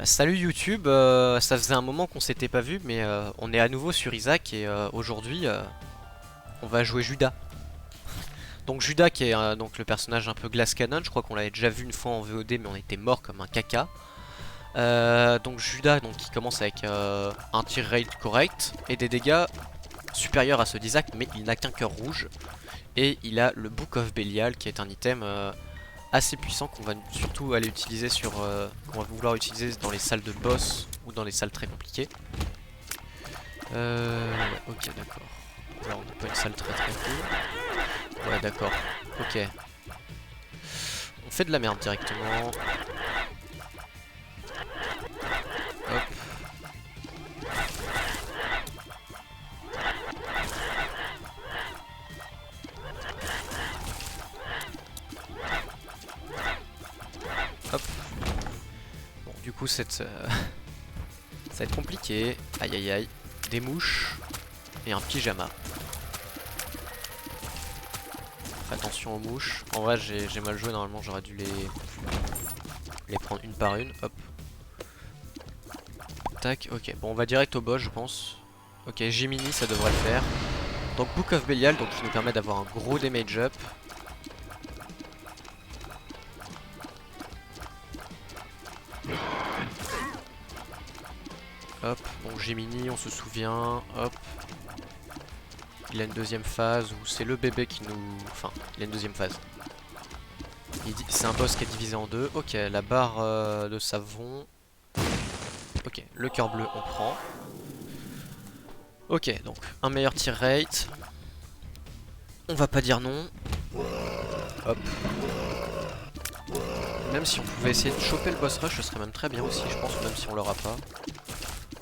Salut YouTube, ça faisait un moment qu'on s'était pas vu, mais on est à nouveau sur Isaac et aujourd'hui on va jouer Judas. Donc Judas qui est donc le personnage un peu glass cannon, je crois qu'on l'avait déjà vu une fois en VOD mais on était mort comme un caca. Donc Judas donc, qui commence avec un tir rate correct et des dégâts supérieurs à ceux d'Isaac, mais il n'a qu'un cœur rouge. Et il a le Book of Belial qui est un item assez puissant qu'on va surtout aller utiliser qu'on va vouloir utiliser dans les salles de boss ou dans les salles très compliquées. Ouais, ok, d'accord. Alors on n'a pas une salle très très cool. Ouais, d'accord. Ok. On fait de la merde directement. Hop. Hop. Bon, du coup, ça va être compliqué. Aïe aïe aïe. Des mouches et un pyjama. Attention aux mouches. En vrai, j'ai mal joué. Normalement, j'aurais dû les prendre une par une. Hop. Tac. Ok. Bon, on va direct au boss, je pense. Ok, Gemini, ça devrait le faire. Donc, Book of Belial, donc qui nous permet d'avoir un gros damage up. Hop. Bon, Gemini, on se souvient. Hop. Il a une deuxième phase où c'est le bébé qui nous... Enfin, il a une deuxième phase. C'est un boss qui est divisé en deux. Ok, la barre de savon. Ok, le cœur bleu, on prend. Ok, donc un meilleur tir rate. On va pas dire non. Hop. Même si on pouvait essayer de choper le boss rush, ce serait même très bien aussi, je pense, même si on l'aura pas.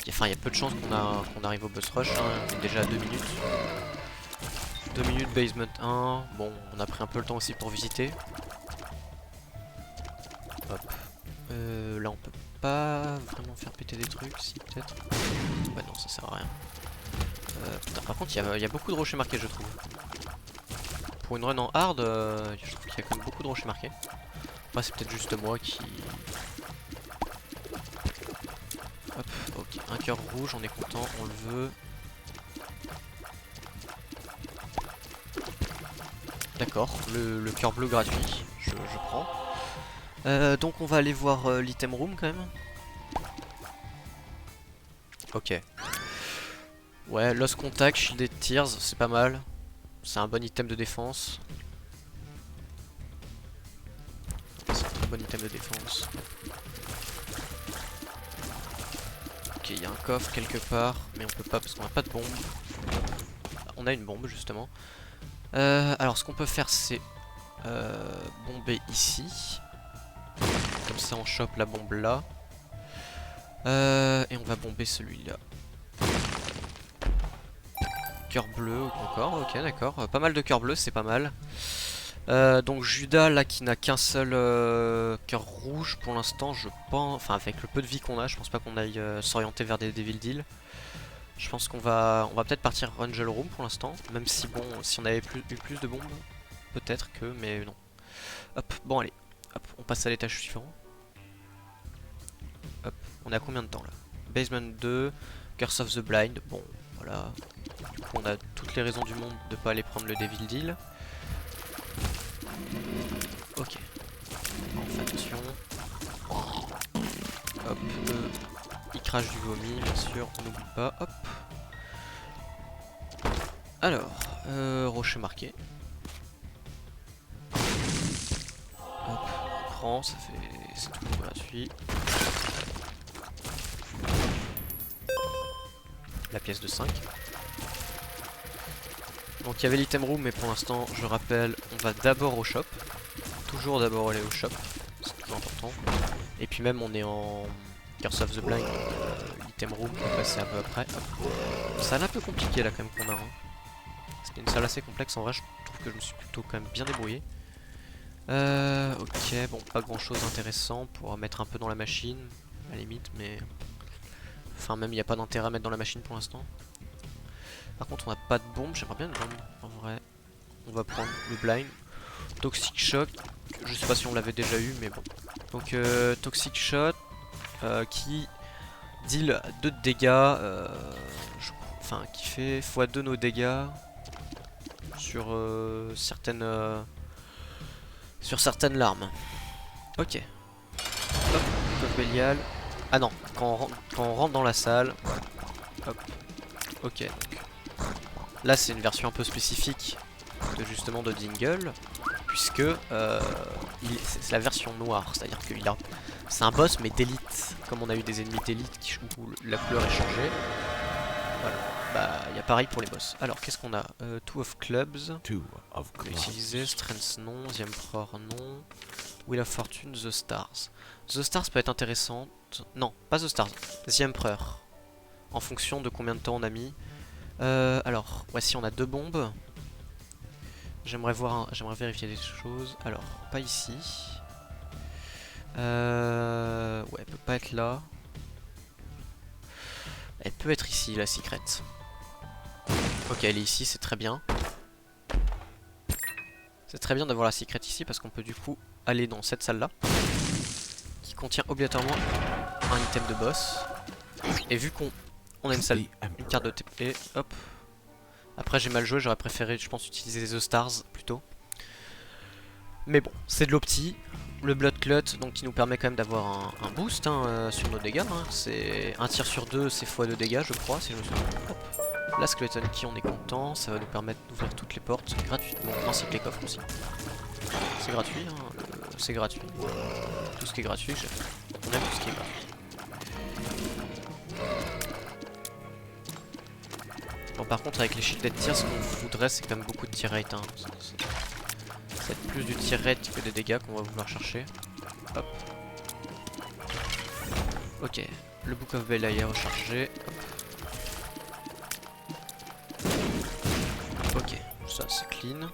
Enfin, il y a peu de chances qu'on arrive au boss rush. Hein. On est déjà à 2 minutes. 2 minutes basement 1. Bon, on a pris un peu le temps aussi pour visiter. Hop. Là, on peut pas vraiment faire péter des trucs, si peut-être. Ouais, non, ça sert à rien. Putain, par contre, il y a beaucoup de rochers marqués, je trouve. Pour une run en hard, je trouve qu'il y a quand même beaucoup de rochers marqués. Après, c'est peut-être juste moi qui... Hop, ok. Un cœur rouge, on est content, on le veut. D'accord, le cœur bleu gratuit, je prends. Donc on va aller voir l'item room quand même. Ok. Ouais, Lost Contact, Shielded Tears, c'est pas mal. C'est un bon item de défense. C'est un très bon item de défense. Ok, il y a un coffre quelque part, mais on peut pas parce qu'on a pas de bombe. On a une bombe justement. Alors ce qu'on peut faire c'est bomber ici. Comme ça on chope la bombe là. Et on va bomber celui-là. Cœur bleu encore, ok d'accord. Pas mal de cœur bleu, c'est pas mal. Donc Judas là qui n'a qu'un seul cœur rouge pour l'instant, je pense. Enfin avec le peu de vie qu'on a, je pense pas qu'on aille s'orienter vers des Devil Deal. Je pense qu'on va peut-être partir Angel Room pour l'instant, même si bon, si on avait eu plus de bombes, peut-être que, mais non. Hop, bon allez, hop, on passe à l'étage suivant. Hop, on est à combien de temps là? Basement 2, Curse of the Blind, bon voilà. Du coup on a toutes les raisons du monde de pas aller prendre le Devil Deal. Ok, on fait attention. Hop, il crache du vomi bien sûr, on n'oublie pas, hop. Alors, rocher marqué. Hop, on prend, ça fait... c'est tout gratuit. La pièce de 5. Donc il y avait l'item room, mais pour l'instant, je rappelle, on va d'abord au shop. Toujours d'abord aller au shop, c'est toujours important. Et puis même on est en Curse of the Blind, l'item room, on va passer un peu après. Hop. Salle un peu compliquée là quand même qu'on a. Hein. C'était une salle assez complexe, en vrai je trouve que je me suis plutôt quand même bien débrouillé. Ok, bon, pas grand chose d'intéressant pour mettre un peu dans la machine, à la limite, mais... Enfin, même il n'y a pas d'intérêt à mettre dans la machine pour l'instant. Par contre, on n'a pas de bombe, j'aimerais bien une bombe, en vrai. On va prendre le blind. Toxic Shock, je sais pas si on l'avait déjà eu, mais bon. Donc, Toxic Shot, qui deal 2 de dégâts, enfin qui fait x2 nos dégâts sur certaines larmes. Ok. Hop, coffre bélial. Ah non, quand on rentre dans la salle. Hop. Ok. Donc. Là c'est une version un peu spécifique de justement de Dingle, puisque c'est la version noire, c'est-à-dire que c'est un boss mais d'élite, comme on a eu des ennemis d'élite où la couleur est changée. Voilà, bah il y a pareil pour les boss. Alors qu'est-ce qu'on a? Two of Clubs, on peut utiliser, Strength non, The Emperor non, Wheel of Fortune, The Stars. The Stars peut être intéressante, non, pas The Stars, The Emperor, en fonction de combien de temps on a mis. Alors, voici on a 2 bombes. J'aimerais vérifier des choses. Alors, pas ici. Ouais, elle peut pas être là. Elle peut être ici, la secret. Ok, elle est ici, c'est très bien. C'est très bien d'avoir la secret ici parce qu'on peut du coup aller dans cette salle-là, qui contient obligatoirement un item de boss. Et vu qu'on a une carte de TP, hop. Après j'ai mal joué, j'aurais préféré je pense utiliser The Stars plutôt. Mais bon, c'est de l'opti. Le Blood Clut donc qui nous permet quand même d'avoir un boost sur nos dégâts. C'est un tir sur 2, c'est x2 dégâts je crois, si je me souviens. Hop. La Skeleton Key, on est content, ça va nous permettre d'ouvrir toutes les portes gratuitement, ainsi que les coffres aussi. C'est gratuit, c'est gratuit. Tout ce qui est gratuit, on aime tout ce qui est gratuit. Bon, par contre avec les shielded tirs, ce qu'on voudrait c'est quand même beaucoup de tir rate. C'est plus du tir rate que des dégâts qu'on va vouloir chercher. Hop. Ok, le Book of Belial est rechargé. Hop. Ok, ça c'est clean.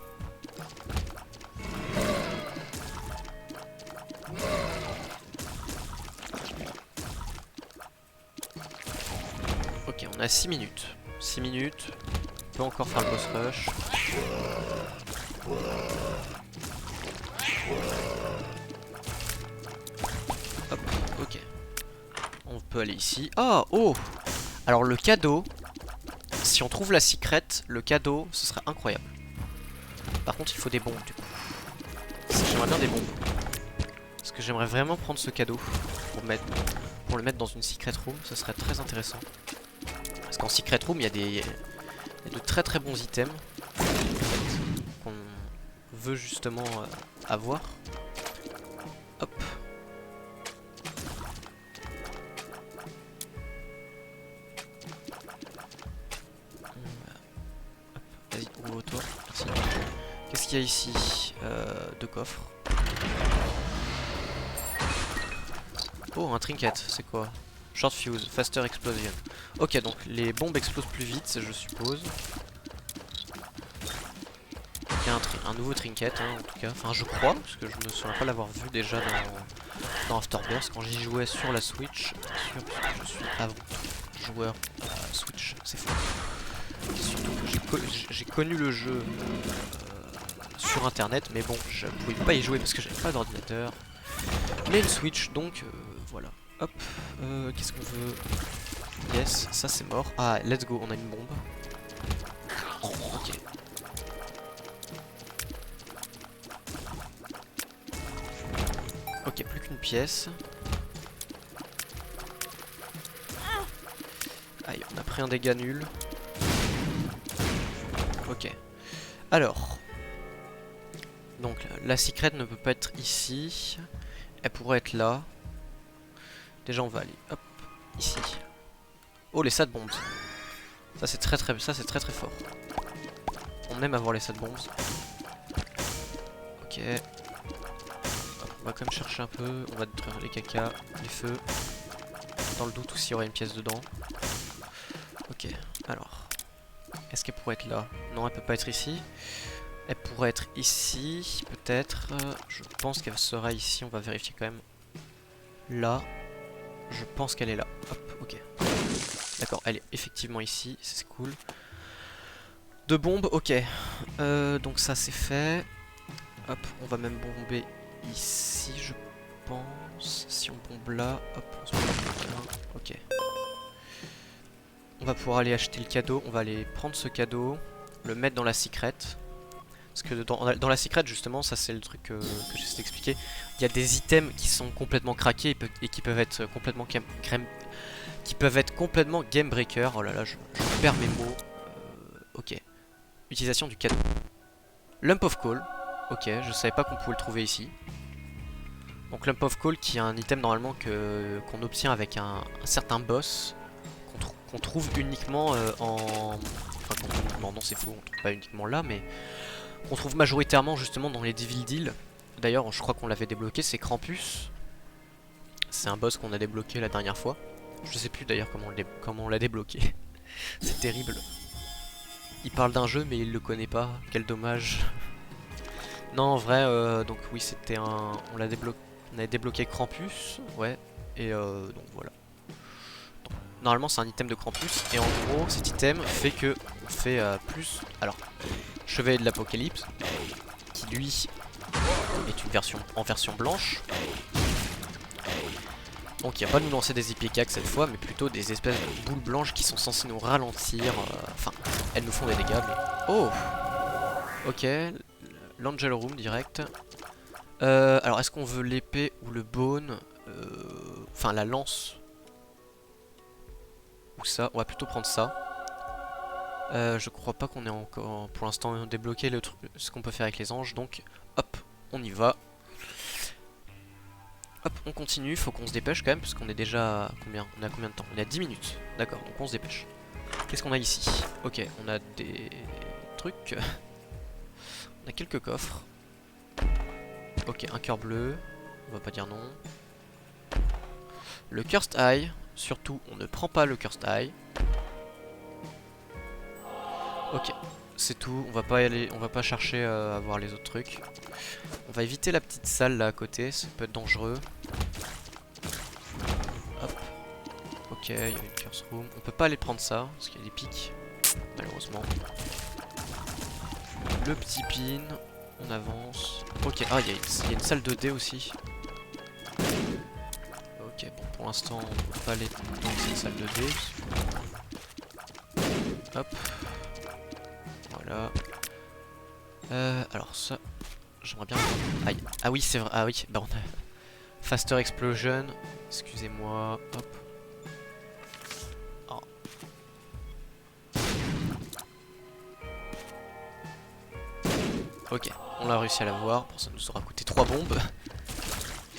Ok, on a 6 minutes. 6 minutes. On peut encore faire le boss rush. Hop, ok. On peut aller ici. Oh, oh! Alors le cadeau, si on trouve la secret, le cadeau, ce serait incroyable. Par contre, il faut des bombes du coup. J'aimerais bien des bombes. Parce que j'aimerais vraiment prendre ce cadeau pour le mettre dans une secret room, ce serait très intéressant. Parce qu'en secret room, il y a de très très bons items en fait, qu'on veut justement avoir. Hop. Vas-y, ouvre-toi. Merci. Qu'est-ce qu'il y a ici? 2 coffres. Oh, un trinket, c'est quoi? Short fuse, faster explosion. Ok, donc les bombes explosent plus vite, je suppose. Il y a un nouveau trinket, en tout cas. Enfin, je crois, parce que je me souviens pas l'avoir vu déjà dans Afterbirth quand j'y jouais sur la Switch. Bien sûr, parce que je suis avant tout joueur Switch, c'est fou. Surtout que j'ai connu le jeu sur internet, mais bon, je pouvais pas y jouer parce que j'avais pas d'ordinateur. Mais une Switch, donc voilà. Hop, qu'est-ce qu'on veut? Yes, ça c'est mort. Ah, let's go, on a une bombe. Ok. Ok, plus qu'une pièce. Aïe, on a pris un dégât nul. Ok. Alors. Donc, la secret ne peut pas être ici. Elle pourrait être là. Déjà, on va aller, hop, ici. Oh, les sad bombs. Ça, c'est très très fort. On aime avoir les sad bombs. Ok. Hop, on va quand même chercher un peu. On va détruire les cacas, les feux. Dans le doute, s'il y aurait une pièce dedans. Ok, alors. Est-ce qu'elle pourrait être là? Non, elle peut pas être ici. Elle pourrait être ici, peut-être. Je pense qu'elle sera ici. On va vérifier quand même. Là. Je pense qu'elle est là. Hop, ok. D'accord, elle est effectivement ici. C'est cool. 2 bombes, ok. Donc ça, c'est fait. Hop, on va même bomber ici, je pense. Si on bombe là, hop, on se met Ok. On va pouvoir aller acheter le cadeau. On va aller prendre ce cadeau, le mettre dans la secret. Parce que dans la secret, justement, ça c'est le truc que j'essaie d'expliquer. Il y a des items qui sont complètement craqués et qui peuvent être complètement game breaker. Oh là là, je perds mes mots. Ok. Utilisation du cadeau. Lump of Coal. Ok, je savais pas qu'on pouvait le trouver ici. Donc Lump of Coal qui est un item normalement qu'on obtient avec un certain boss qu'on trouve uniquement en... Enfin, non c'est faux, on trouve pas uniquement là, mais qu'on trouve majoritairement justement dans les Devil Deal. D'ailleurs, je crois qu'on l'avait débloqué, c'est Krampus. C'est un boss qu'on a débloqué la dernière fois. Je sais plus d'ailleurs comment on l'a débloqué. C'est terrible. Il parle d'un jeu mais il le connaît pas, quel dommage. Non en vrai, donc oui c'était un... On avait débloqué Krampus, ouais, et donc voilà. Donc, normalement c'est un item de Krampus, et en gros cet item fait que on fait plus... Alors, Chevalier de l'Apocalypse, qui lui est une version en version blanche. Donc il va pas nous lancer des Ipecac cette fois, mais plutôt des espèces de boules blanches qui sont censées nous ralentir. Enfin, elles nous font des dégâts, mais... Oh! Ok, l'Angel Room direct. Alors est-ce qu'on veut l'épée ou le bone? Enfin la lance. Ou ça, on va plutôt prendre ça. Je crois pas qu'on ait encore pour l'instant débloqué le truc, ce qu'on peut faire avec les anges, donc hop, on y va. Hop, on continue, faut qu'on se dépêche quand même, parce qu'on est déjà à combien? On a combien de temps? On est à 10 minutes, d'accord, donc on se dépêche. Qu'est-ce qu'on a ici? Ok, on a des trucs. On a quelques coffres. Ok, un cœur bleu, on va pas dire non. Le Cursed Eye, surtout on ne prend pas le Cursed Eye. Ok, c'est tout, on va pas aller, on va pas chercher à voir les autres trucs. On va éviter la petite salle là à côté, ça peut être dangereux. Hop. Ok, il y a une curse room. On peut pas aller prendre ça, parce qu'il y a des pics, malheureusement. Le petit pin, on avance. Ok, ah il y a une salle de dés aussi. Ok, bon pour l'instant on peut pas aller dans cette salle de dés. Hop. Voilà. Alors ça, j'aimerais bien... Aïe. Ah oui c'est vrai, ah oui, bah on a... Faster Explosion, excusez-moi, hop. Oh. Ok, on a réussi à l'avoir, pour ça nous aura coûté 3 bombes.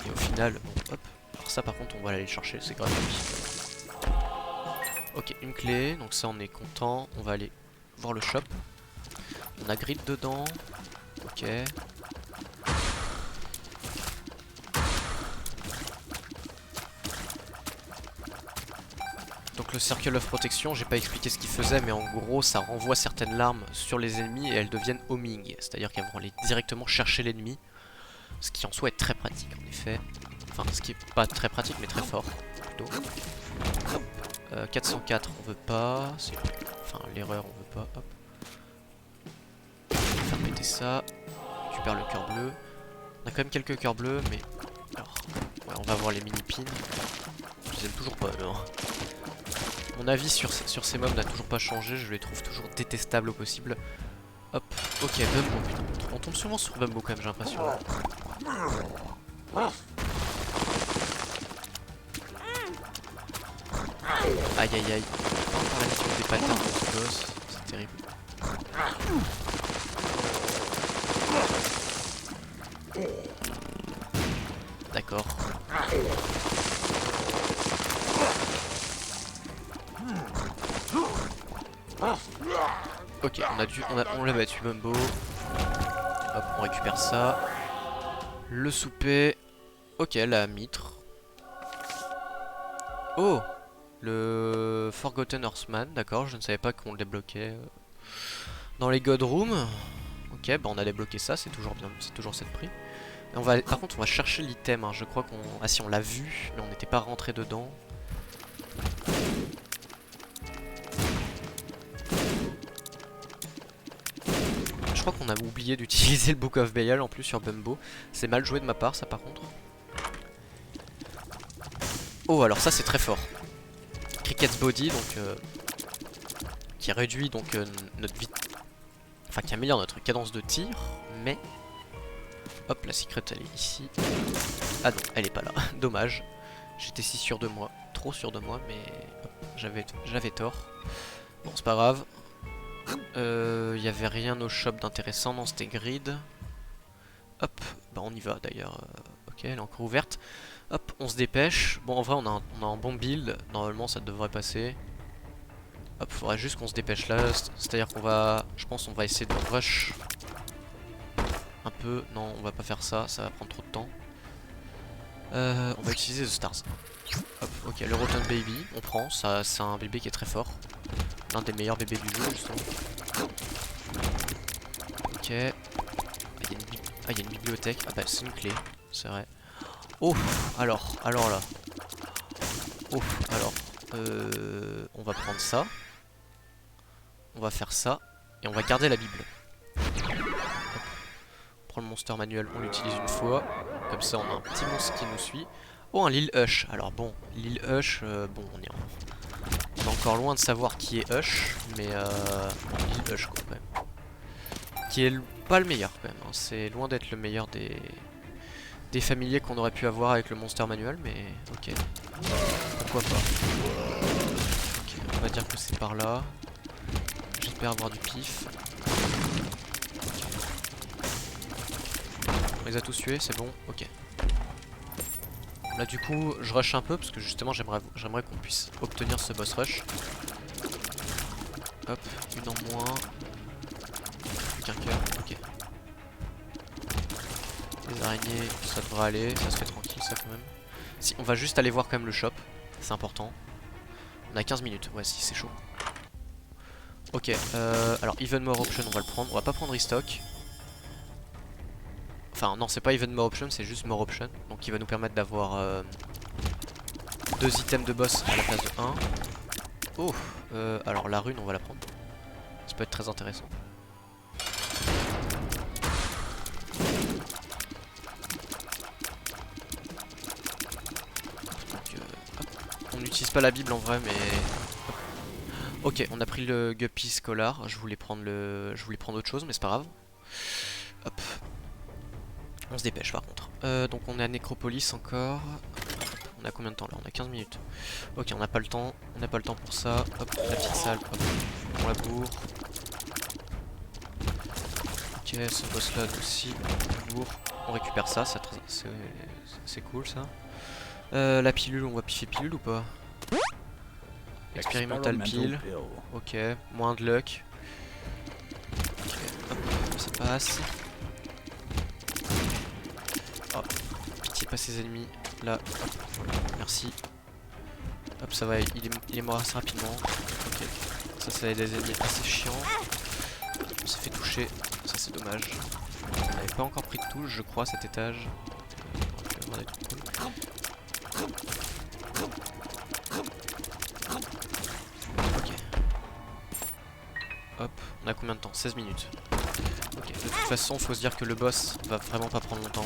Et au final, bon, hop. Alors ça par contre on va aller le chercher, c'est gratuit. Ok, une clé, donc ça on est content, on va aller voir le shop. On a grid dedans, ok. Donc le Circle of Protection, j'ai pas expliqué ce qu'il faisait, mais en gros ça renvoie certaines larmes sur les ennemis et elles deviennent homing, c'est-à-dire qu'elles vont aller directement chercher l'ennemi, ce qui en soi est très pratique en effet. Enfin, ce qui est pas très pratique mais très fort plutôt. Hop. 404 on veut pas, enfin l'erreur on veut pas, hop. Faire péter ça, on récupère le cœur bleu. On a quand même quelques cœurs bleus mais... Alors, ouais, on va voir les mini pins. Je les aime toujours pas alors. Mon avis sur ces mobs n'a toujours pas changé, je les trouve toujours détestables au possible. Hop, ok, Bumbo, putain, on tombe souvent sur Bumbo quand même, j'ai l'impression. Aïe aïe aïe, encore la mission des patins de ce gosse, c'est terrible. D'accord. Ok, on l'a battu Bumbo. Hop, on récupère ça. Le souper. Ok, la mitre. Oh, le Forgotten Horseman, d'accord, je ne savais pas qu'on le débloquait dans les God Rooms. Ok, bah on a débloqué ça, c'est toujours bien, c'est toujours cette prix. Et par contre, on va chercher l'item, hein. Je crois qu'on... Ah si, on l'a vu, mais on n'était pas rentré dedans. Je crois qu'on a oublié d'utiliser le Book of Belial en plus sur Bumbo. C'est mal joué de ma part, ça par contre. Oh, alors ça c'est très fort. Cricket's Body, donc qui réduit donc notre vie, enfin qui améliore notre cadence de tir, mais hop, la secret elle est ici. Ah non, elle est pas là, dommage. J'étais si sûr de moi, trop sûr de moi, mais j'avais tort. Bon, c'est pas grave. Il y avait rien au shop d'intéressant, non, c'était grid. Hop, bah on y va d'ailleurs. Ok, elle est encore ouverte. Hop, on se dépêche. Bon, en vrai, on a un bon build. Normalement, ça devrait passer. Hop, faudrait juste qu'on se dépêche là. C'est-à-dire qu'on va... Je pense qu'on va essayer de rush un peu. Non, on va pas faire ça. Ça va prendre trop de temps. On va utiliser The Stars. Hop, ok, le Rotten Baby. On prend. Ça, c'est un bébé qui est très fort. L'un des meilleurs bébés du jeu, justement. Ok. Ah, il y a une bibliothèque. Ah bah, c'est une clé. C'est vrai. Oh, alors là. Oh, alors. On va prendre ça. On va faire ça. Et on va garder la Bible. Hop. On prend le monster manuel, on l'utilise une fois. Comme ça, on a un petit monstre qui nous suit. Oh, un Lil Hush. Alors bon, Lil Hush, bon, on est encore loin de savoir qui est Hush. Mais Lil Hush, quoi, quand même. Qui est pas le meilleur, quand même. Hein. C'est loin d'être le meilleur des familiers qu'on aurait pu avoir avec le monster manuel, mais ok. Pourquoi pas. Ok, on va dire que c'est par là. J'espère avoir du pif. On les a tous tués, c'est bon, ok. Là du coup, je rush un peu parce que justement j'aimerais qu'on puisse obtenir ce boss rush. Hop, une en moins. Plus qu'un cœur, ok. Les araignées, ça devrait aller, ça se fait tranquille ça quand même. Si, on va juste aller voir quand même le shop, c'est important. On a 15 minutes, ouais si c'est chaud. Ok, alors Even More Option on va le prendre, on va pas prendre Restock. Enfin non c'est pas Even More Option, c'est juste More Option. Donc il va nous permettre d'avoir 2 items de boss à la place de 1. Oh, alors la rune on va la prendre. Ça peut être très intéressant. On n'utilise pas la Bible en vrai mais... Ok, on a pris le Guppy Scholar. Je voulais prendre autre chose mais c'est pas grave. Hop. On se dépêche par contre. Donc on est à Necropolis encore. On a combien de temps là? On a 15 minutes. Ok, on n'a pas le temps. On n'a pas le temps pour ça. Hop, la petite salle. Hop, on la bourre. Ok, ce boss là aussi. On bourre. On récupère ça. C'est cool ça. La pilule, on va piffer pilule ou pas? Expérimental pile. Ok, moins de luck. Ok, hop, ça passe. Oh, pitié pas ses ennemis. Là, hop, merci. Hop, ça va, il est mort assez rapidement. Ok, ça c'est des ennemis assez chiants. On s'est fait toucher, ça c'est dommage. On n'avait pas encore pris de touche, je crois, cet étage. On va des trucs cool. Ok. Hop, on a combien de temps? 16 minutes. Ok, de toute façon, faut se dire que le boss va vraiment pas prendre longtemps.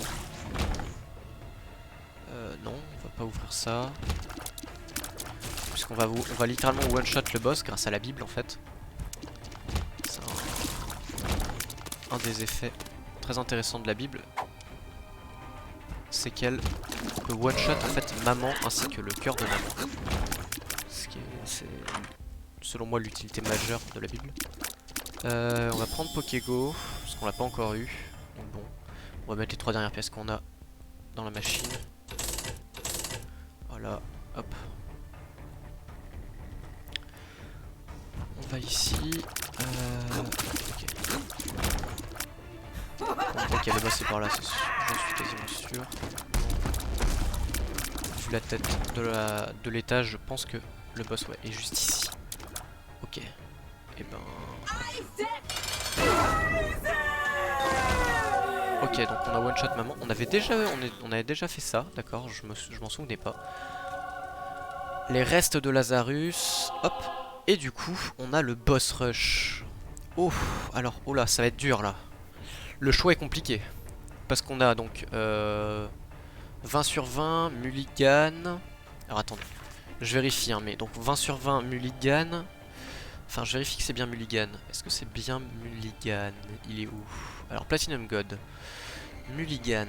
Non, on va pas ouvrir ça. Puisqu'on va littéralement one-shot le boss grâce à la Bible en fait. C'est un des effets très intéressants de la Bible. C'est qu'elle peut one-shot en fait maman ainsi que le cœur de maman. Ce qui est, c'est selon moi l'utilité majeure de la Bible. On va prendre Pokégo, parce qu'on l'a pas encore eu. Donc bon, on va mettre les 3 dernières pièces qu'on a dans la machine. Voilà, hop. On va ici. Ok. Bon, ok, le boss est par là, j'en suis quasiment sûr. Vu la tête de l'étage, je pense que le boss ouais, est juste ici. Ok. Et ben. Ok, donc on a one shot maman. On avait déjà fait ça, d'accord, je m'en souvenais pas. Les restes de Lazarus. Hop. Et du coup, on a le boss rush. Oh, alors, oh là, ça va être dur là. Le choix est compliqué. Parce qu'on a donc 20 sur 20, Mulligan. Alors attendez. Je vérifie, hein, mais donc 20 sur 20 Mulligan. Enfin, je vérifie que c'est bien Mulligan. Est-ce que c'est bien Mulligan? Il est où? Alors, Platinum God. Mulligan.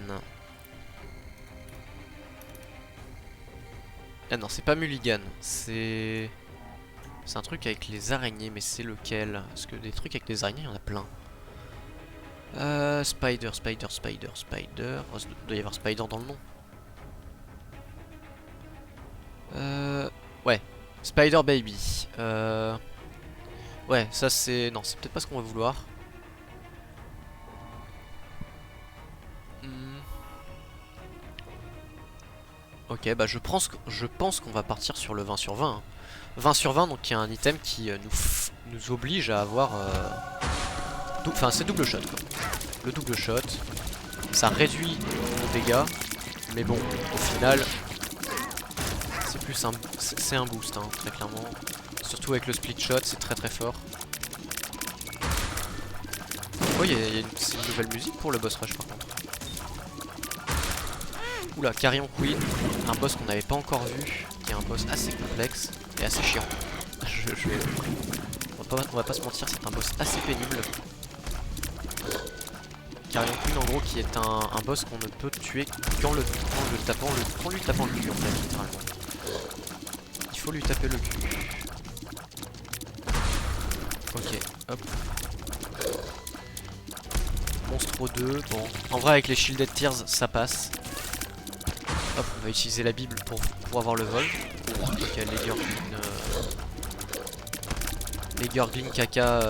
Ah non, c'est pas Mulligan. C'est un truc avec les araignées, mais c'est lequel? Parce que des trucs avec les araignées, il y en a plein. Spider. Oh, il doit y avoir Spider dans le nom. Ouais. Spider Baby. Ouais, ça c'est... Non, c'est peut-être pas ce qu'on va vouloir. Hmm. Ok, bah je pense qu'on va partir sur le 20 sur 20. Hein. 20 sur 20, donc il y a un item qui nous oblige à avoir... Enfin, c'est double shot, quoi. Le double shot, ça réduit nos dégâts, mais bon, au final, c'est plus c'est un boost, hein, très clairement. Surtout avec le split shot, c'est très très fort. Oh, c'est une nouvelle musique pour le boss rush par contre. Oula, Carrion Queen, un boss qu'on n'avait pas encore vu, qui est un boss assez complexe et assez chiant. On va pas se mentir, c'est un boss assez pénible. Carrion Queen en gros qui est un boss qu'on ne peut tuer qu'en lui tapant le cul en fait, littéralement. Il faut lui taper le cul. Ok, hop. Monstro 2, bon. En vrai avec les Shielded Tears ça passe. Hop, on va utiliser la Bible pour avoir le vol. Ok, les Gurgling caca.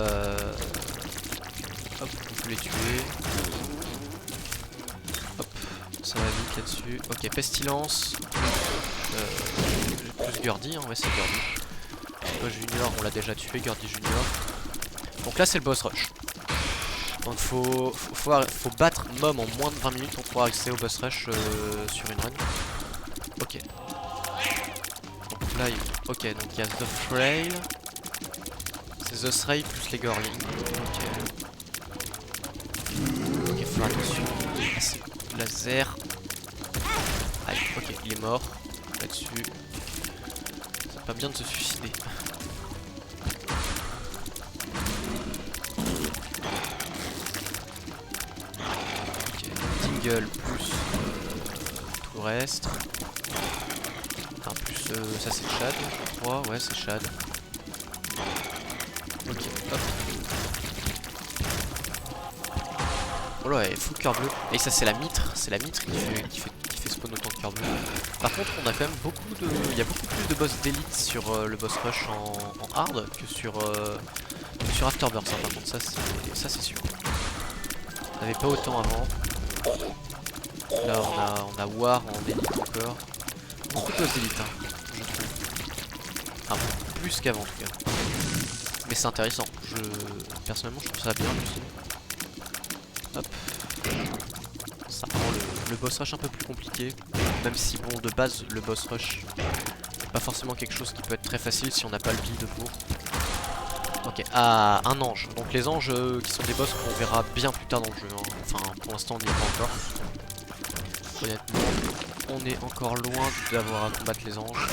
Hop, on peut les tuer. Hop, ça va vite là-dessus. Ok, Pestilence. Plus Gurdy, hein, ouais c'est Gurdy. Junior, on l'a déjà tué, Gurdy Junior. Donc là c'est le boss rush. Donc faut battre Mom en moins de 20 minutes pour pouvoir accéder au boss rush sur une run. Ok. Donc là, ok, donc il y a The Frail. C'est The Frail plus les Gorlings. Ok. Ok, faut faire attention. Ah, c'est laser. Aïe, ok, il est mort. Là-dessus. C'est pas bien de se suicider. Tingle plus tout le reste. Enfin, plus ça c'est Shad, je crois. Ouais, c'est Shad. Ok, hop. Oh là, full cœur bleu. Et ça c'est la mitre. C'est la mitre qui fait spawn autant de cœur bleu. Par contre, on a quand même beaucoup de... Il y a beaucoup plus de boss d'élite sur le boss rush en hard que sur Afterbirth. Hein. Par contre, ça c'est sûr. On n'avait pas autant avant. Là on a War en élite encore. Beaucoup de boss d'élite, hein, je trouve. Enfin, plus qu'avant en tout cas. Mais c'est intéressant. Personnellement je trouve ça bien aussi. Hop. Ça rend le boss rush un peu plus compliqué. Même si bon de base le boss rush c'est pas forcément quelque chose qui peut être très facile si on n'a pas le build pour. Ok, ah, un ange. Donc les anges qui sont des boss qu'on verra bien plus tard dans le jeu. Hein. Enfin, pour l'instant on n'y est pas encore. Honnêtement, on est encore loin d'avoir à combattre les anges.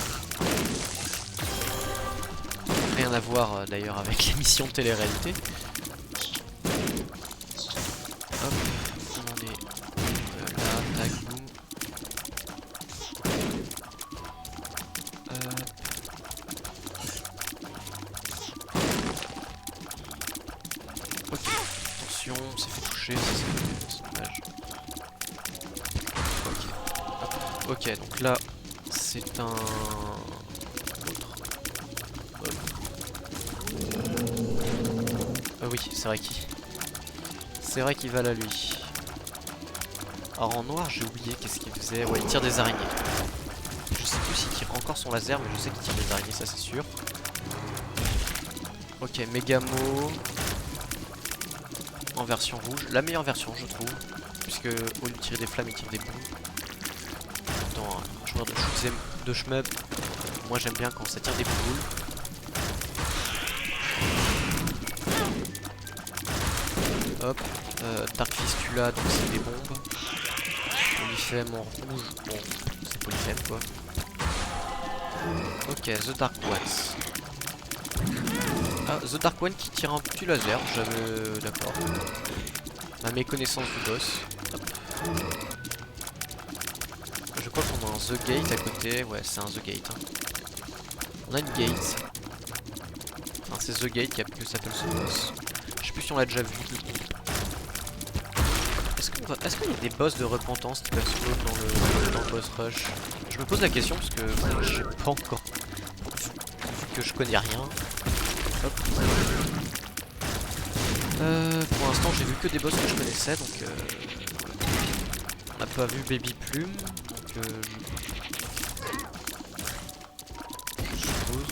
Rien à voir d'ailleurs avec les missions de télé-réalité. Hop, on en est là, tac, boum. Ok, attention, on s'est fait toucher, ça c'est dommage. Ok, ok, donc là c'est un autre. Oui, c'est vrai qu'il va là lui. Alors en noir j'ai oublié qu'est-ce qu'il faisait. Ouais, il tire des araignées. Je sais plus s'il tire encore son laser, mais je sais qu'il tire des araignées, ça c'est sûr. Ok, Megamo en version rouge, la meilleure version je trouve, puisque au lieu de tirer des flammes il tire des boules. Dans un joueur de shoot'em de shmup, moi j'aime bien quand ça tire des boules. Hop, Dark Fistula, donc c'est des bombes. Polyphème en rouge, bon, c'est Polyphème quoi. Ok, The Dark Ones. Ah, The Dark One qui tire un petit laser, j'avais... d'accord. Ma méconnaissance du boss. Hop. Je crois qu'on a un The Gate à côté, ouais c'est un The Gate. Hein. On a une gate. Enfin c'est The Gate qui s'appelle ce boss. Je sais plus si on l'a déjà vu. Est-ce qu'il y a des boss de repentance qui peuvent spawn dans le boss rush? Je me pose la question parce que je sais pas encore. Vu que je connais rien. Hop. Pour l'instant j'ai vu que des boss que je connaissais donc on n'a pas vu Baby Plume donc je suppose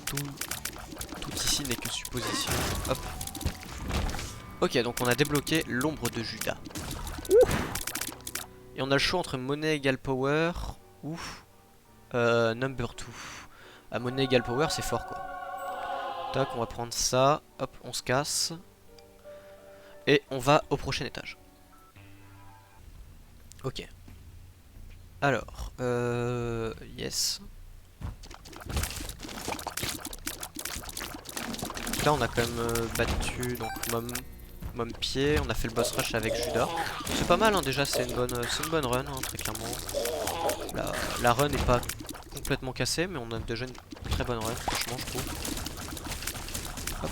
tout ici n'est que supposition. Hop. Ok donc on a débloqué l'ombre de Judas. Et on a le choix entre monnaie égale power ou number 2. À monnaie égale power c'est fort quoi. Tac, on va prendre ça, hop, on se casse. Et on va au prochain étage. Ok. Alors, yes. Là on a quand même battu donc Mom Pied, on a fait le boss rush avec Judas. C'est pas mal hein, déjà, c'est une bonne run hein, très clairement. La run n'est pas complètement cassée mais on a déjà une très bonne run franchement je trouve. Hop.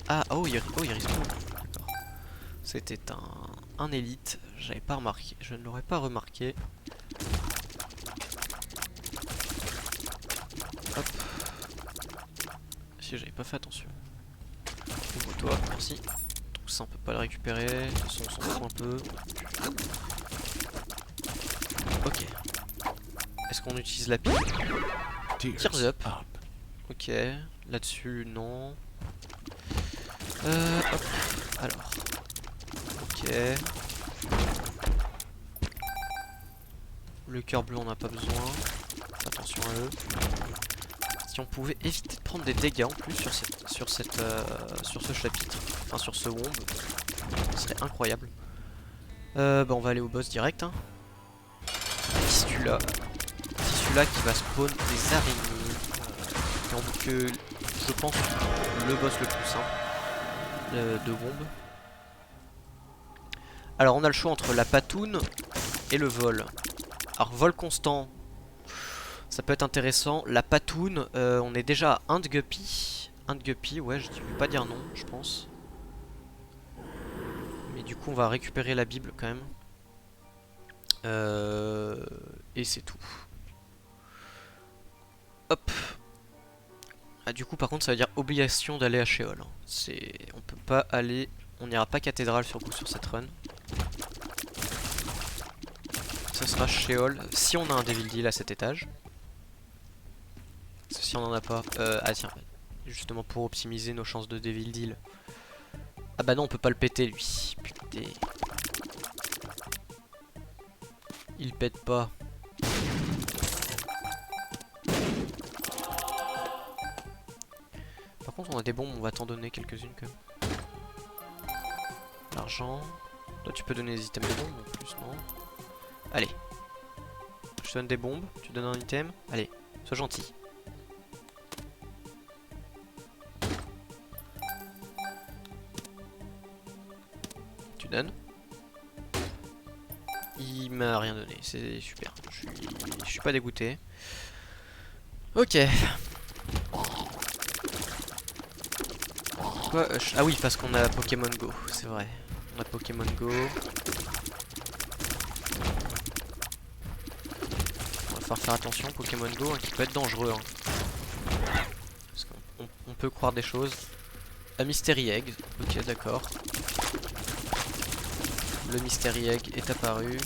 Ah oh il respawn. D'accord. C'était un élite, j'avais pas remarqué, je ne l'aurais pas remarqué. Hop. Si j'avais pas fait attention. Ouvre-toi, merci. Donc ça on peut pas le récupérer. De toute façon on s'en fout un peu. Ok. Est-ce qu'on utilise la pile? Tears up. Ok. Là-dessus non. Hop. Alors. Ok. Le cœur bleu on n'a pas besoin. Attention à eux. Si on pouvait éviter de prendre des dégâts en plus sur ce chapitre, enfin sur ce womb, ce serait incroyable. Bah on va aller au boss direct. Hein. Celui-là qui va spawn des araignées. Que je pense le boss le plus simple de womb. Alors on a le choix entre la patoune et le vol. Alors vol constant. Ça peut être intéressant. La patoune, on est déjà à 1 de guppy. 1 de guppy, ouais, je ne vais pas dire non, je pense. Mais du coup, on va récupérer la Bible quand même. Et c'est tout. Hop. Ah, du coup, par contre, ça veut dire obligation d'aller à Sheol. On peut pas aller... On n'ira pas cathédrale sur cette run. Ce sera Sheol si on a un Devil Deal à cet étage. Si on en a pas. Ah tiens, justement pour optimiser nos chances de Devil Deal. Ah bah non, on peut pas le péter lui. Putain. Il pète pas. Par contre, on a des bombes, on va t'en donner quelques-unes quand même. L'argent. Toi, tu peux donner des items de bombes en plus, non? Allez. Je te donne des bombes, tu donnes un item. Allez, sois gentil. Il m'a rien donné, c'est super. Je suis pas dégoûté. Ok. Quoi ah oui, parce qu'on a Pokémon Go, c'est vrai. On a Pokémon Go. On va falloir faire attention, Pokémon Go, hein, qui peut être dangereux. Hein. Parce qu'on peut croire des choses. Un Mystery Egg, ok d'accord. Le Mystery Egg est apparu.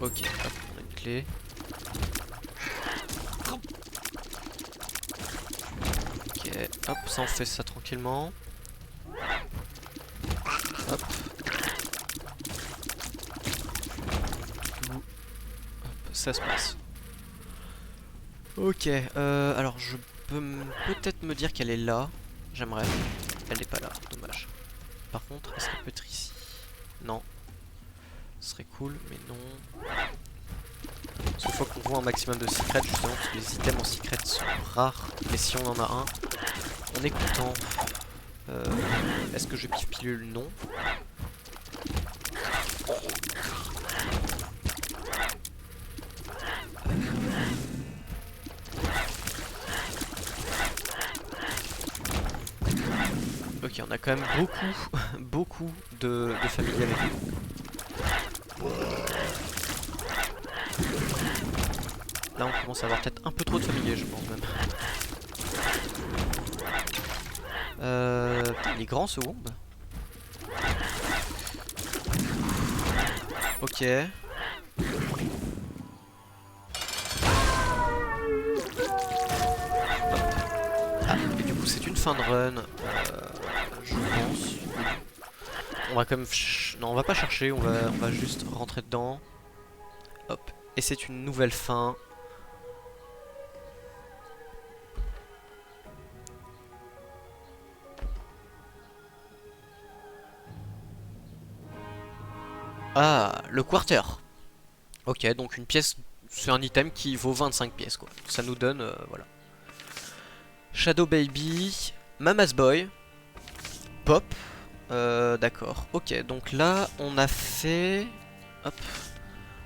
Ok, hop, on a une clé. Ok, hop, ça on fait ça tranquillement. Hop. Hop, ça se passe. Ok, alors je peux peut-être me dire qu'elle est là. J'aimerais. Elle n'est pas là, dommage. Par contre, est-ce qu'elle peut être ici? Non. Ce serait cool, mais non. Parce qu'il faut qu'on voit un maximum de secrets, justement, parce que les items en secret sont rares. Mais si on en a un, on est content. Est-ce que je pif pilule? Non. Ok, on a quand même beaucoup de familles avec nous. Là, on commence à avoir peut-être un peu trop de familiers, je pense même. Putain, il est grand ce womb. Ok. Ah, et du coup, c'est une fin de run, je pense. On va quand même... Non, on va pas chercher, on va juste rentrer dedans. Hop. Et c'est une nouvelle fin. Ah, le quarter. Ok, donc une pièce, c'est un item qui vaut 25 pièces, quoi. Ça nous donne, voilà. Shadow Baby, Mama's Boy, Pop. D'accord. Ok, donc là, on a fait... Hop.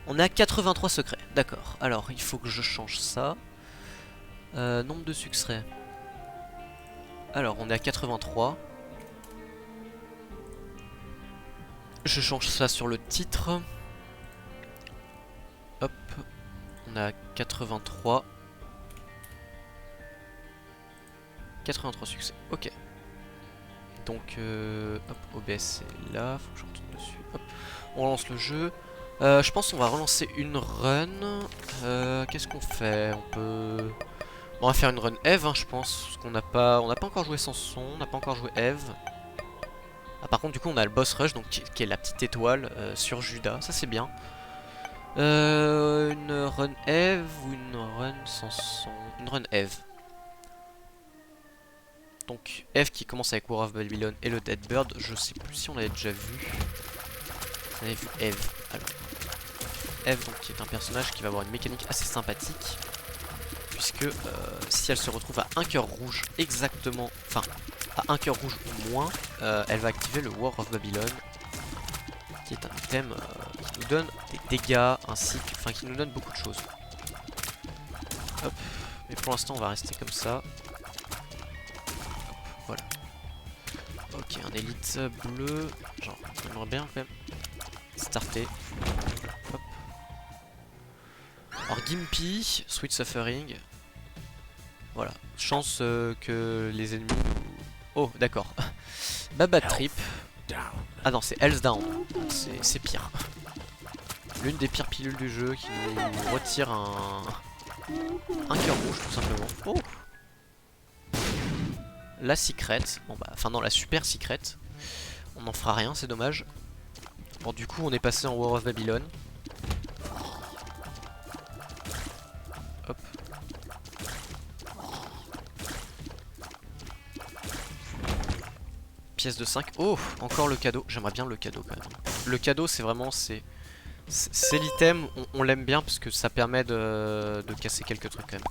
On a 83 secrets. D'accord. Alors, il faut que je change ça. Nombre de succès. Alors, on est à 83. Je change ça sur le titre. Hop. On a 83. 83 succès. Ok. Donc, hop, OBS c'est là. Faut que je retourne dessus. Hop. On lance le jeu. Je pense qu'on va relancer une run. Qu'est-ce qu'on fait? On peut... On va faire une run Eve, hein, je pense. Parce qu'on n'a pas encore joué Samson. On n'a pas encore joué Eve. Ah, par contre, du coup, on a le boss rush, donc qui est la petite étoile sur Judas. Ça, c'est bien. Une run Eve ou une run Samson? Une run Eve. Donc, Eve qui commence avec War of Babylon et le Dead Bird. Je sais plus si on l'avait déjà vu. On avait vu Eve. Alors, Eve, donc, qui est un personnage qui va avoir une mécanique assez sympathique. Puisque si elle se retrouve à un cœur rouge exactement, enfin à un cœur rouge ou moins, elle va activer le War of Babylon, qui est un item qui nous donne des dégâts ainsi que, enfin qui nous donne beaucoup de choses. Hop, mais pour l'instant on va rester comme ça. Hop, voilà. Ok, un élite bleu, genre j'aimerais bien quand même starter. Hop. Alors Gimpy, Sweet Suffering. Voilà, chance que les ennemis nous... Oh, d'accord. Baba Trip. Ah non, c'est Health Down. C'est pire. L'une des pires pilules du jeu qui nous retire un cœur rouge, tout simplement. Oh. La secret. Bon bah, enfin non, la super secret. On n'en fera rien, c'est dommage. Bon, du coup, on est passé en War of Babylon. Hop. Pièce de 5. Oh, encore le cadeau. J'aimerais bien le cadeau quand même. Le cadeau, c'est vraiment... C'est l'item, on l'aime bien parce que ça permet de casser quelques trucs quand même.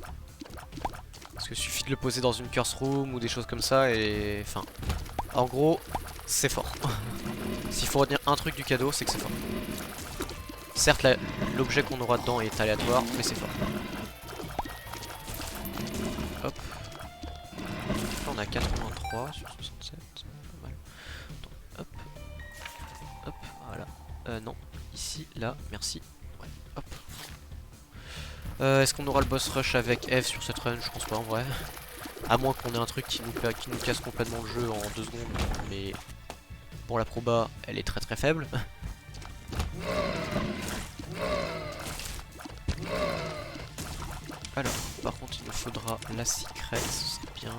Parce que suffit de le poser dans une curse room ou des choses comme ça et... Enfin... En gros, c'est fort. S'il faut retenir un truc du cadeau, c'est que c'est fort. Certes, l'objet qu'on aura dedans est aléatoire, mais c'est fort. Hop. Là, on a 83 sur 67. Pas mal. Donc, hop. Hop, voilà. Non. Ici, là, merci. Ouais, hop. Est-ce qu'on aura le boss rush avec Eve sur cette run? Je pense pas en vrai. À moins qu'on ait un truc qui nous casse complètement le jeu en 2 secondes. Mais pour la proba, elle est très très faible. Alors, par contre, il nous faudra la secret, c'est bien.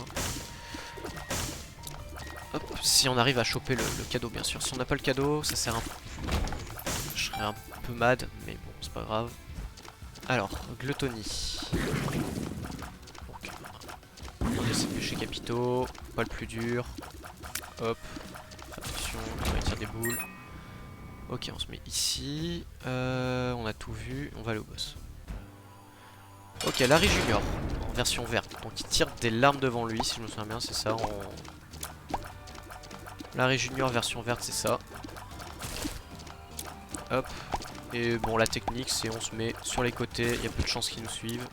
Hop, si on arrive à choper le cadeau, bien sûr. Si on n'a pas le cadeau, ça sert un peu. Je serais un peu mad, mais bon, c'est pas grave. Alors, gluttony. Donc, on essaie de pécher capitaux, pas le plus dur. Hop. Attention, on va tirer des boules. Ok, on se met ici. On a tout vu. On va aller au boss. Ok, Larry Junior, en version verte. Donc il tire des larmes devant lui, si je me souviens bien, c'est ça. Larry Junior version verte, c'est ça. Hop. Et bon, la technique, c'est on se met sur les côtés. Il y a peu de chances qu'ils nous suivent.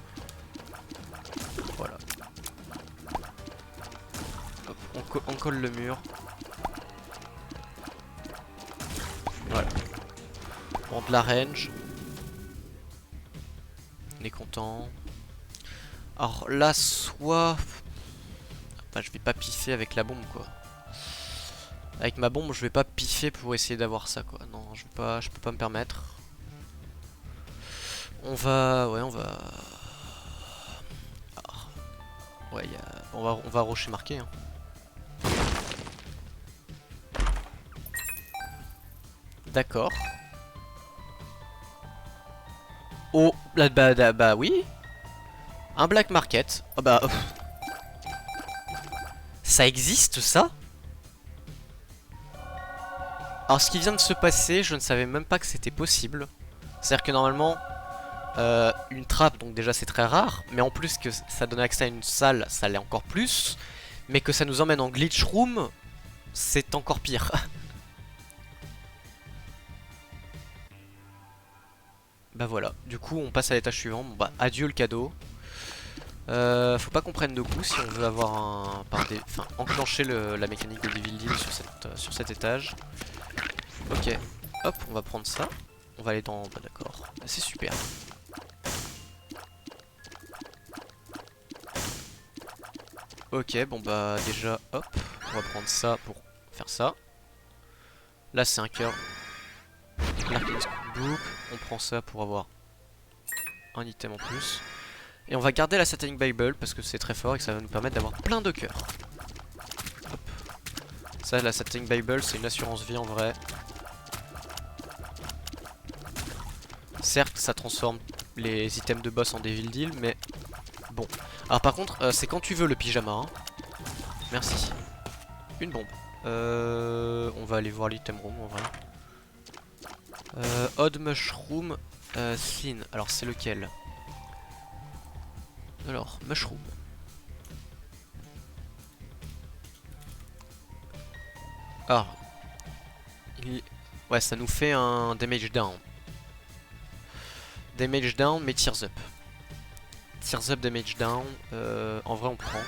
Voilà. Hop, on colle le mur. Voilà. Bon, de la range. On est content. Alors là, soit... Enfin, je vais pas piffer avec la bombe, quoi. Avec ma bombe, je vais pas piffer pour essayer d'avoir ça, quoi. Non, je peux pas me permettre. On va... Ouais, on va... Alors, ouais, on va rocher marqué, hein. D'accord. Oh, là, bah oui. Un black market. Oh bah... Ça existe, ça? Alors, ce qui vient de se passer, je ne savais même pas que c'était possible. C'est-à-dire que normalement... une trappe, donc déjà c'est très rare, mais en plus que ça donne accès à une salle, ça l'est encore plus, mais que ça nous emmène en glitch room, c'est encore pire. Bah voilà, du coup on passe à l'étage suivant. Bon bah adieu le cadeau. Faut pas qu'on prenne de coups si on veut avoir enfin enclencher la mécanique de Devil Deal sur cet étage. Ok, hop, on va prendre ça. On va aller dans... Bah d'accord, c'est super. Ok, bon bah déjà, hop, on va prendre ça pour faire ça. Là c'est un cœur. Larkin's Book, on prend ça pour avoir un item en plus. Et on va garder la Satanic Bible parce que c'est très fort et que ça va nous permettre d'avoir plein de cœurs. Hop. Ça, la Satanic Bible, c'est une assurance vie en vrai. Certes, ça transforme les items de boss en Devil Deal, mais bon. Alors par contre, c'est quand tu veux le pyjama, hein. Merci. Une bombe. On va aller voir l'item room en vrai. Odd Mushroom Thin. Alors c'est lequel? Alors, Mushroom. Alors, ouais, ça nous fait un damage down. Damage down, mais tears up. Tears up, damage down. En vrai, on prend.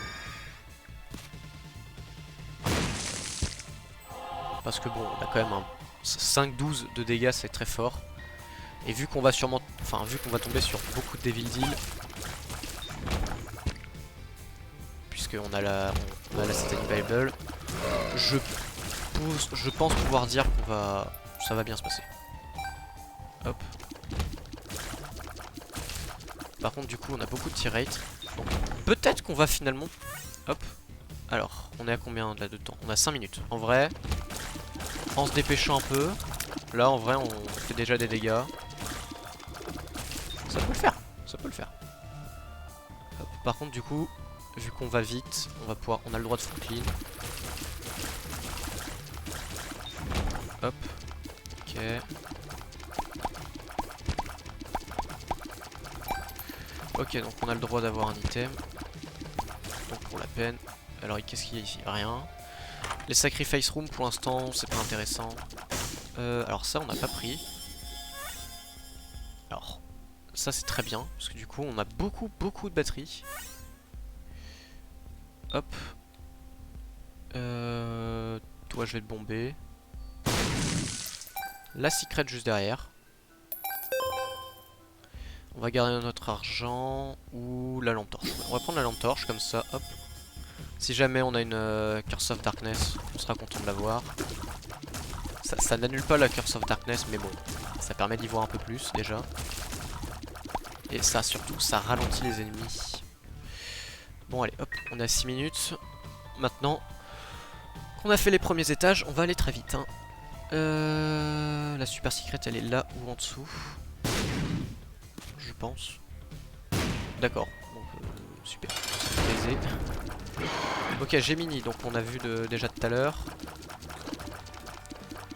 Parce que bon, on a quand même un 5-12 de dégâts, c'est très fort. Et vu qu'on va sûrement... Enfin, vu qu'on va tomber sur beaucoup de Devil Deal... Puisqu'on a la Satanic Bible, je pense pouvoir dire qu'on va... Ça va bien se passer. Hop. Par contre, du coup, on a beaucoup de tear rate. Donc, peut-être qu'on va finalement... Hop. Alors, on est à combien là de temps? On a 5 minutes. En vrai, en se dépêchant un peu, là, en vrai, on fait déjà des dégâts. Ça peut le faire. Ça peut le faire. Hop. Par contre, du coup, vu qu'on va vite, on a le droit de full clean. Hop. Ok. Ok, donc on a le droit d'avoir un item. Donc pour la peine. Alors qu'est-ce qu'il y a ici? Rien. Les sacrifice rooms pour l'instant c'est pas intéressant. Alors ça on n'a pas pris. Alors ça c'est très bien parce que du coup on a beaucoup de batteries. Hop. Toi je vais te bomber. La secret juste derrière. On va garder notre argent ou la lampe torche. On va prendre la lampe torche comme ça, hop. Si jamais on a une Curse of Darkness, on sera content de l'avoir. Ça n'annule pas la Curse of Darkness, mais bon, ça permet d'y voir un peu plus déjà. Et ça surtout, ça ralentit les ennemis. Bon allez, hop, on a 6 minutes. Maintenant qu'on a fait les premiers étages, on va aller très vite, hein. La super secret, elle est là ou en dessous, je pense. D'accord, donc super, c'est baisé. Ok, Gemini, donc on a vu déjà tout à l'heure.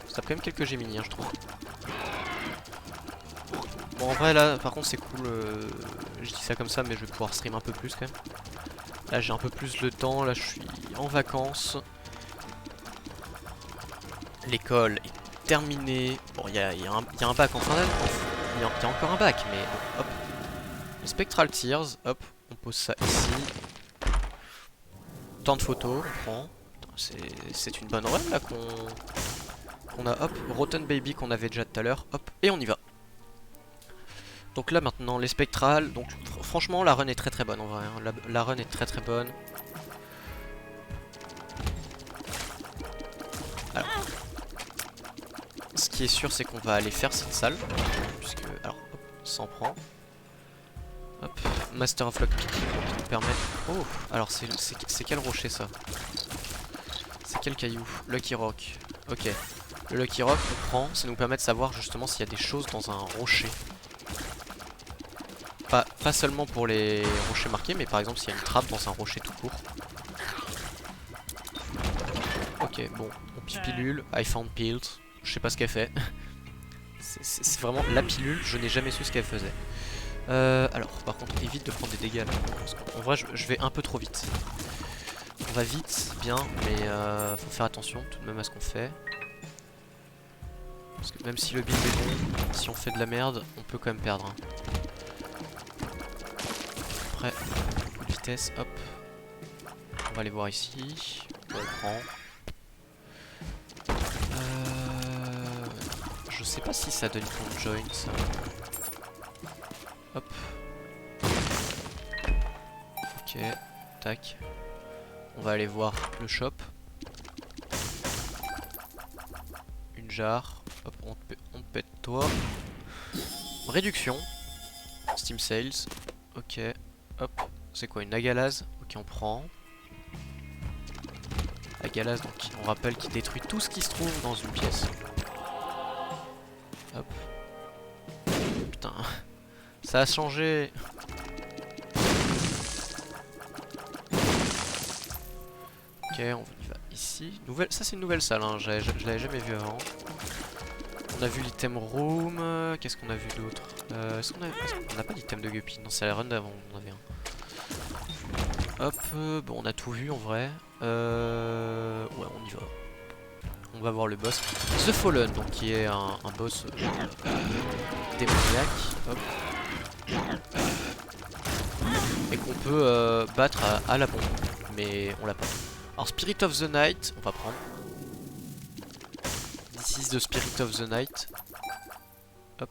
Ça tape quand même quelques Gemini, hein, je trouve. Bon, en vrai, là, par contre, c'est cool. Je dis ça comme ça, mais je vais pouvoir stream un peu plus quand même. Là, j'ai un peu plus le temps. Là, je suis en vacances. L'école est terminée. Bon, il y a un bac en fin d'année. Il y a encore un bac, mais bon, hop. Les Spectral Tears, hop, on pose ça ici. Tant de photos, on prend. C'est une bonne run là qu'on a, hop. Rotten Baby qu'on avait déjà tout à l'heure, hop, et on y va. Donc là maintenant, les Spectrales, donc franchement la run est très très bonne en vrai. Hein. La run est très très bonne. Alors, ce qui est sûr, c'est qu'on va aller faire cette salle. Puisque, alors, hop, ça en prend. Hop, Master of Lockpick qui nous permet... Oh, alors c'est quel rocher ça? C'est quel caillou? Lucky Rock. Ok. Le Lucky Rock, on prend, ça nous permet de savoir justement s'il y a des choses dans un rocher. Pas seulement pour les rochers marqués, mais par exemple s'il y a une trappe dans un rocher tout court. Ok, bon, on pilule, I found pills. Je sais pas ce qu'elle fait. C'est vraiment la pilule, je n'ai jamais su ce qu'elle faisait. Alors, par contre, évite de prendre des dégâts là. Parce qu'en vrai, je vais un peu trop vite. On va vite, bien, mais faut faire attention tout de même à ce qu'on fait. Parce que même si le build est bon, si on fait de la merde, on peut quand même perdre. Hein. Après, coup de vitesse, hop. On va aller voir ici. On prend. Je sais pas si ça donne compte join ça. Hop. Ok, tac. On va aller voir le shop. Une jarre. Hop, on te pète toi. Réduction. Steam Sales. Ok. Hop. C'est quoi une agalase? Ok, on prend. Agalase, donc on rappelle qu'il détruit tout ce qui se trouve dans une pièce. Hop. Putain. Ça a changé. Ok, on y va ici. Ça c'est une nouvelle salle, hein. Je l'avais jamais vue avant. On a vu l'item room. Qu'est-ce qu'on a vu d'autre? Est-ce qu'on a pas d'item de guppy? Non, c'est la run d'avant, on en avait un. Hop, bon on a tout vu en vrai. Ouais, on y va. On va voir le boss. The Fallen, donc qui est un boss démoniaque. Hop. Et qu'on peut battre à la bombe. Mais on l'a pas. Alors Spirit of the Night, on va prendre. This is the Spirit of the Night. Hop.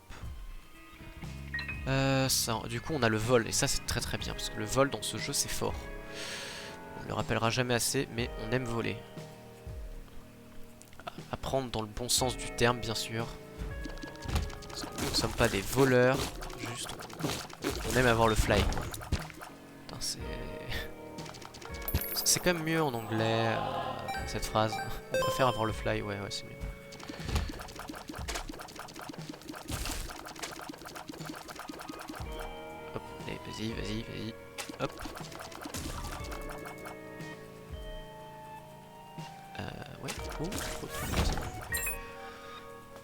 Ça, du coup on a le vol, et ça c'est très très bien, parce que le vol dans ce jeu c'est fort. On ne le rappellera jamais assez, mais on aime voler. À prendre dans le bon sens du terme bien sûr. Parce que nous ne sommes pas des voleurs, juste on aime avoir le fly. C'est quand même mieux en anglais, cette phrase. On préfère avoir le fly, ouais c'est mieux. Hop, allez, vas-y. Hop. Ouais,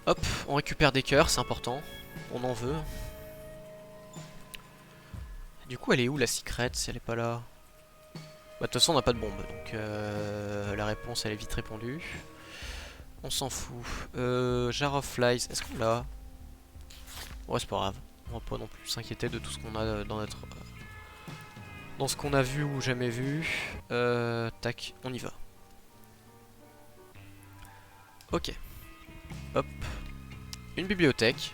hop, on récupère des cœurs, c'est important. On en veut. Du coup, elle est où la secret si elle est pas là? Bah, de toute façon, on n'a pas de bombe, donc la réponse elle est vite répondue. On s'en fout. Jar of Flies, est-ce qu'on l'a? Ouais, c'est pas grave. On va pas non plus s'inquiéter de tout ce qu'on a dans notre. Dans ce qu'on a vu ou jamais vu. Tac, on y va. Ok. Hop. Une bibliothèque.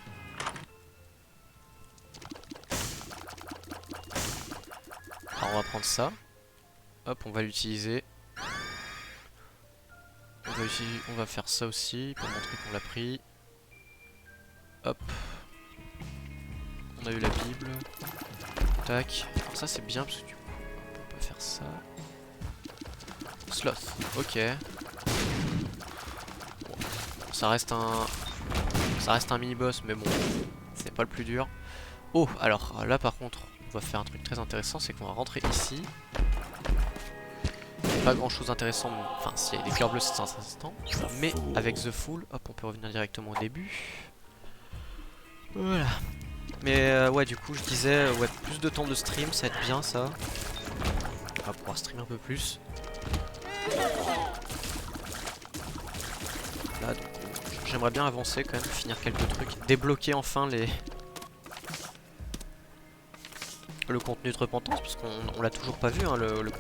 Alors on va prendre ça. Hop, on va l'utiliser. On va faire ça aussi pour montrer qu'on l'a pris. Hop. On a eu la Bible. Tac. Alors ça c'est bien parce que du coup on peut faire ça. Sloth. Ok. Bon, ça reste un mini-boss mais bon, c'est pas le plus dur. Oh, alors là par contre, on va faire un truc très intéressant, c'est qu'on va rentrer ici. pas grand chose d'intéressant. Enfin, s'il y a des fleurs bleues, c'est intéressant. Mais avec The Fool, hop, on peut revenir directement au début. Voilà. Mais ouais, du coup, je disais, ouais, plus de temps de stream, ça va être bien ça. On va pouvoir streamer un peu plus. Là, donc, j'aimerais bien avancer quand même, finir quelques trucs. Débloquer enfin le contenu de Repentance, parce qu'on l'a toujours pas vu, hein, le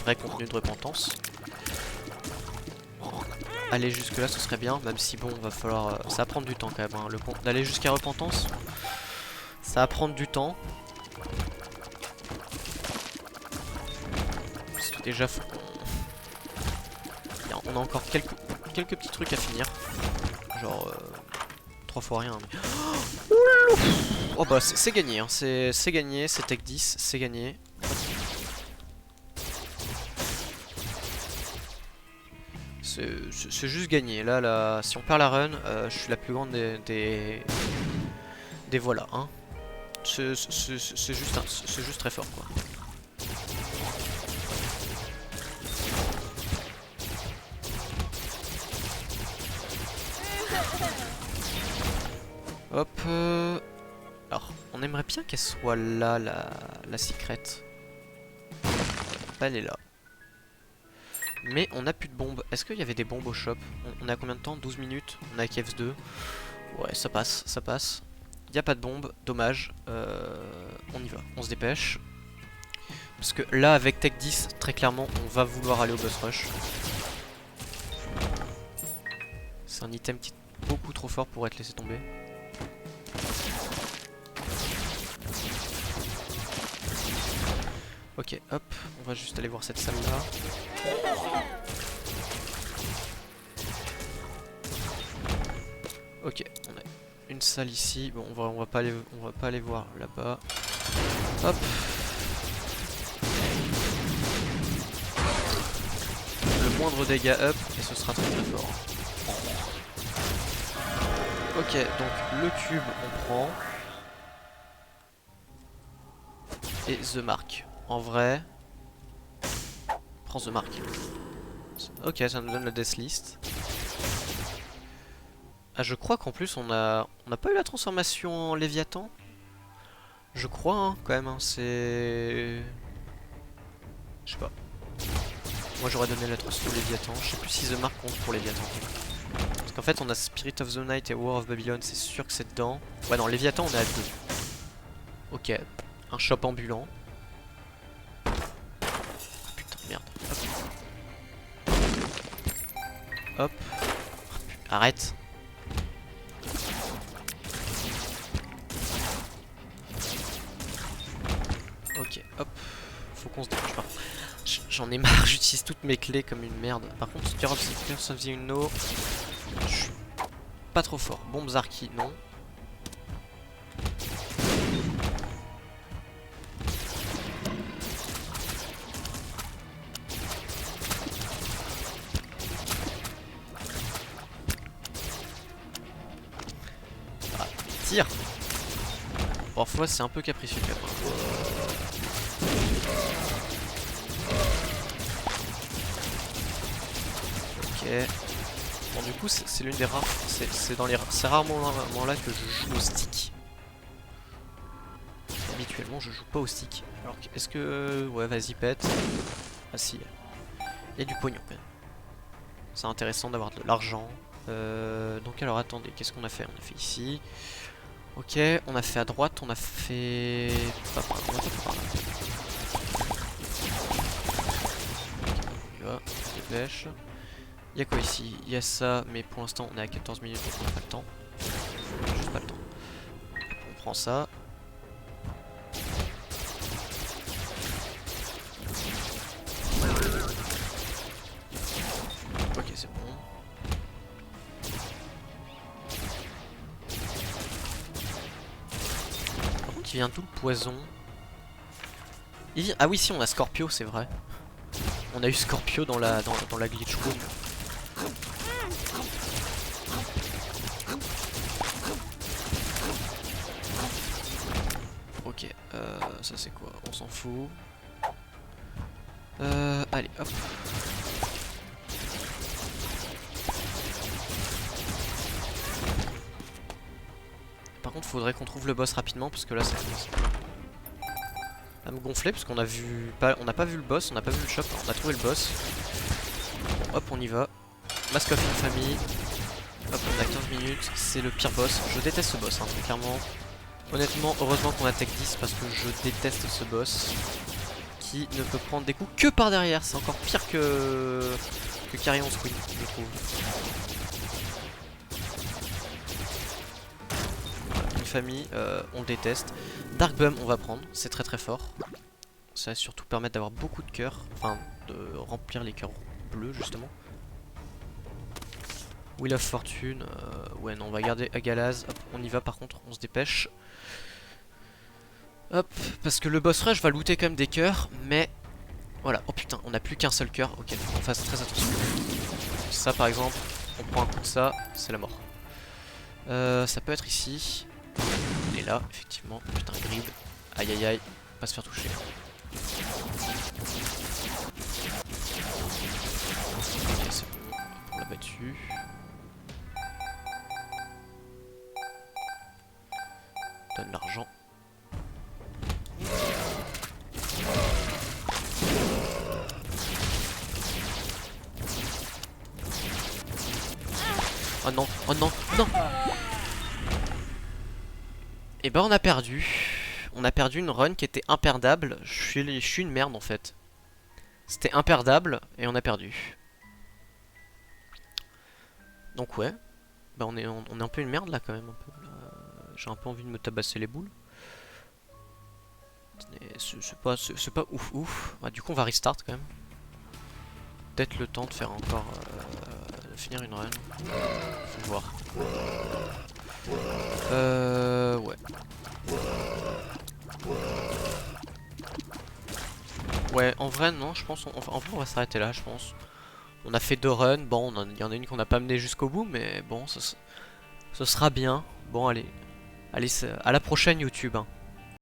vrai contenu de Repentance. Aller jusque là, ce serait bien, même si bon, va falloir... ça va prendre du temps quand même, hein, d'aller jusqu'à Repentance. Ça va prendre du temps. Parce que déjà, on a encore quelques petits trucs à finir. Genre... 3 fois rien. Mais... Oh bah c'est gagné, hein. C'est gagné, c'est Tech 10, c'est gagné. C'est juste gagné. Là, si on perd la run, je suis la plus grande des voilà. Hein. C'est juste très fort quoi. Hop. Alors, on aimerait bien qu'elle soit là, la secret. Elle est là. Mais on n'a plus de bombes. Est-ce qu'il y avait des bombes au shop? On a combien de temps? 12 minutes. On a KF2. Ouais, ça passe, ça passe. Il n'y a pas de bombes, dommage. On y va, on se dépêche. Parce que là, avec Tech 10, très clairement, on va vouloir aller au boss rush. C'est un item qui est beaucoup trop fort pour être laissé tomber. Ok, hop, on va juste aller voir cette salle là. Ok, on a une salle ici. Bon, on va pas aller voir là-bas. Hop. Le moindre dégât up et ce sera très très fort. Ok, donc le cube on prend. Et The Mark. En vrai, prends The Mark. Ok, ça nous donne la death list. Ah, je crois qu'en plus on n'a pas eu la transformation en Léviathan. Je crois, hein, quand même. Hein, c'est... Je sais pas. Moi j'aurais donné la transformation Léviathan. Je sais plus si The Mark compte pour Léviathan. Parce qu'en fait on a Spirit of the Night et War of Babylon, c'est sûr que c'est dedans. Ouais, non, Léviathan on est à 2. Ok, un shop ambulant. Merde. Hop. Hop. Arrête. Ok, hop. Faut qu'on se dépêche. J'en ai marre, j'utilise toutes mes clés comme une merde. Par contre, Curse of the Unknown, je suis pas trop fort. Bombe Zarki, non. Tire. Parfois c'est un peu capricieux quand même. Ok. Bon, du coup c'est l'une des rares. C'est rarement là que je joue au stick. Habituellement je joue pas au stick. Alors est-ce que... Ouais, vas-y, pète. Ah si. Il y a du pognon quand même. C'est intéressant d'avoir de l'argent. Donc alors attendez, qu'est-ce qu'on a fait? On a fait ici. Ok, on a fait à droite, on a fait... Pas par là, on a pas fait par là. On y va, on se dépêche. Il y a quoi ici? Il y a ça, mais pour l'instant on est à 14 minutes donc on n'a pas le temps. Juste pas le temps. On prend ça. Ok, c'est bon. Par contre il vient d'où le poison? Ah oui, si, on a Scorpio, c'est vrai. On a eu Scorpio dans la glitch room. Ok, ça c'est quoi? On s'en fout. Allez, hop. Par contre faudrait qu'on trouve le boss rapidement parce que là ça commence à me gonfler parce qu'on a vu on n'a pas vu le boss, on n'a pas vu le shop, on a trouvé le boss. Bon, hop on y va. Mask of Infamy. Hop on a 15 minutes, c'est le pire boss. Je déteste ce boss hein, très clairement. Honnêtement heureusement qu'on a Tech 10 parce que je déteste ce boss qui ne peut prendre des coups que par derrière. C'est encore pire que Carrion Queen je trouve. Famille, on le déteste. Dark Bum on va prendre, c'est très très fort. Ça va surtout permettre d'avoir beaucoup de cœurs, enfin de remplir les cœurs bleus justement. Wheel of Fortune, ouais non on va garder Agalaz, hop, on y va par contre, on se dépêche. Hop, parce que le boss rush va looter quand même des cœurs, mais voilà, oh putain, on n'a plus qu'un seul cœur, ok, faut qu'on fasse très attention. Ça par exemple, on prend un coup de ça, c'est la mort. Ça peut être ici. Il est là, effectivement. Putain, grid. Aïe aïe aïe. Pas se faire toucher. Ok, c'est bon. On l'a battu. Donne l'argent. Oh non, oh non, non! Et ben on a perdu. On a perdu une run qui était imperdable. Je suis une merde en fait. C'était imperdable et on a perdu. Donc ouais. Bah on est un peu une merde là quand même. J'ai un peu envie de me tabasser les boules. C'est pas ouf ouf. Ah, du coup on va restart quand même. Peut-être le temps de faire encore... de finir une run. Faut voir. Ouais. Ouais, en vrai, non, je pense. En vrai, on va s'arrêter là, je pense. On a fait 2 runs. Bon, il y en a une qu'on n'a pas mené jusqu'au bout, mais bon, ce sera bien. Bon, allez. Allez, à la prochaine, YouTube. Hein.